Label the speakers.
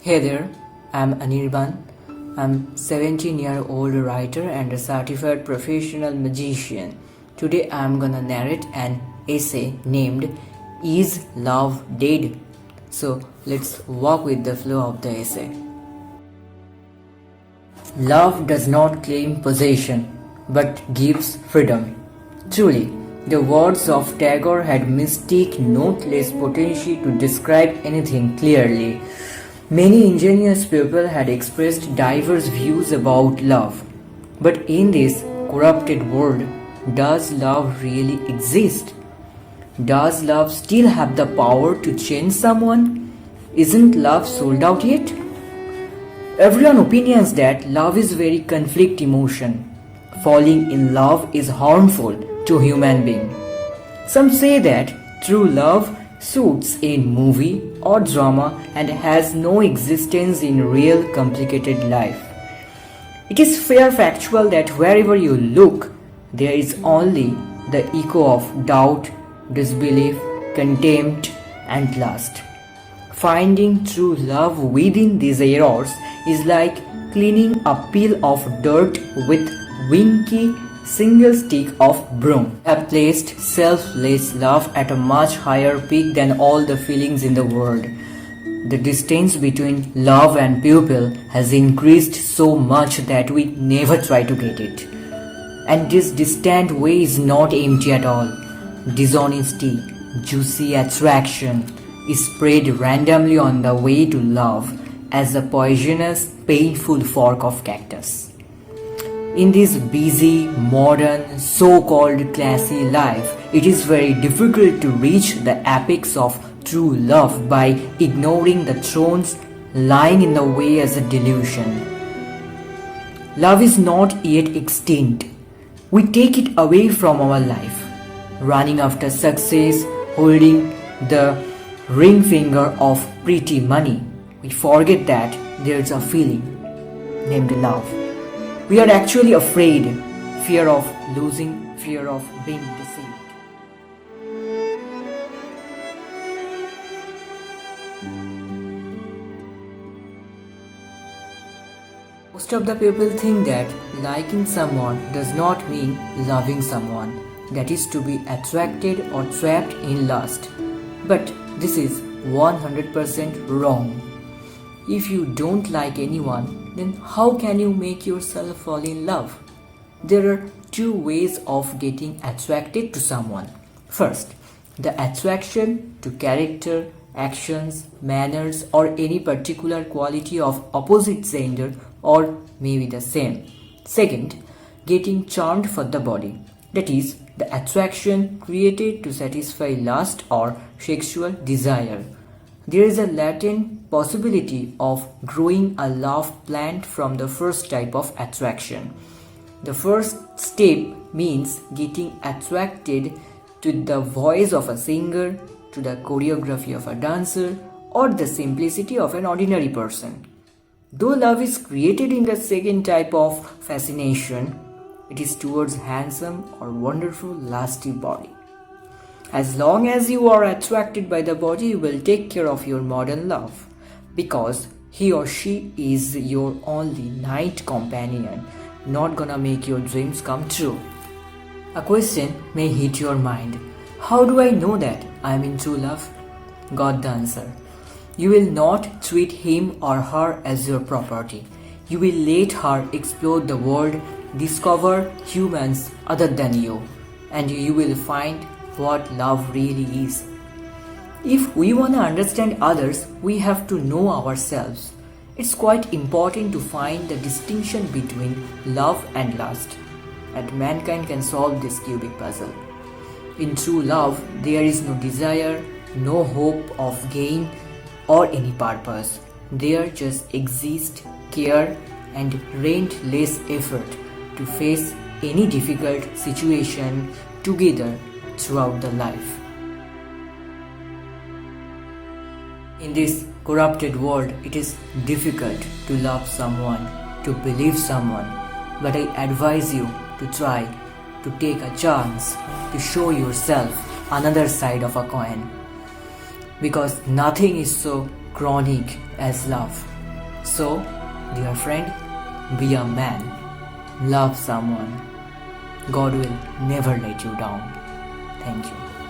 Speaker 1: Hey there, I'm Anirban. I'm 17-year-old writer and a certified professional magician. Today I'm gonna narrate an essay named Is Love Dead? So let's walk with the flow of the essay. Love does not claim possession but gives freedom. Truly, the words of Tagore had mystic, not less potency to describe anything clearly. Many ingenious people had expressed diverse views about love. But in this corrupted world, does love really exist? Does love still have the power to change someone? Isn't love sold out yet? Everyone opinions that love is very conflict emotion. Falling in love is harmful to human being. Some say that true love suits in movie or drama and has no existence in real complicated life. It is fair factual that wherever you look, there is only the echo of doubt, disbelief, contempt, and lust. Finding true love within these errors is like cleaning a pile of dirt with winky single stick of broom. Have placed selfless love at a much higher peak than all the feelings in the world. The distance between love and pupil has increased so much that we never try to get it. And this distant way is not empty at all. Dishonesty, juicy attraction is spread randomly on the way to love as a poisonous, painful fork of cactus. In this busy, modern, so-called classy life, it is very difficult to reach the apex of true love by ignoring the thorns lying in the way as a delusion. Love is not yet extinct. We take it away from our life, running after success, holding the ring finger of pretty money. We forget that there's a feeling named love. We are actually afraid, fear of losing, fear of being deceived. Most of the people think that liking someone does not mean loving someone, that is to be attracted or trapped in lust. But this is 100% wrong. If you don't like anyone, then how can you make yourself fall in love? There are two ways of getting attracted to someone. First, the attraction to character, actions, manners, or any particular quality of opposite gender or maybe the same. Second, getting charmed for the body. That is, the attraction created to satisfy lust or sexual desire. There is a latent possibility of growing a love plant from the first type of attraction. The first step means getting attracted to the voice of a singer, to the choreography of a dancer, or the simplicity of an ordinary person. Though love is created in the second type of fascination, it is towards handsome or wonderful lusty body. As long as you are attracted by the body, you will take care of your modern love, because he or she is your only night companion, not gonna make your dreams come true. A question may hit your mind. How do I know that I am in true love? Got the answer. You will not treat him or her as your property. You will let her explore the world, discover humans other than you, and you will find what love really is. If we want to understand others, we have to know ourselves. It's quite important to find the distinction between love and lust, and mankind can solve this cubic puzzle. In true love, there is no desire, no hope of gain or any purpose. There just exists care and relentless effort to face any difficult situation together throughout the life. In this corrupted world, it is difficult to love someone, to believe someone, but I advise you to try to take a chance to show yourself another side of a coin, because nothing is so chronic as love. So, dear friend, be a man. Love someone. God will never let you down. Thank you.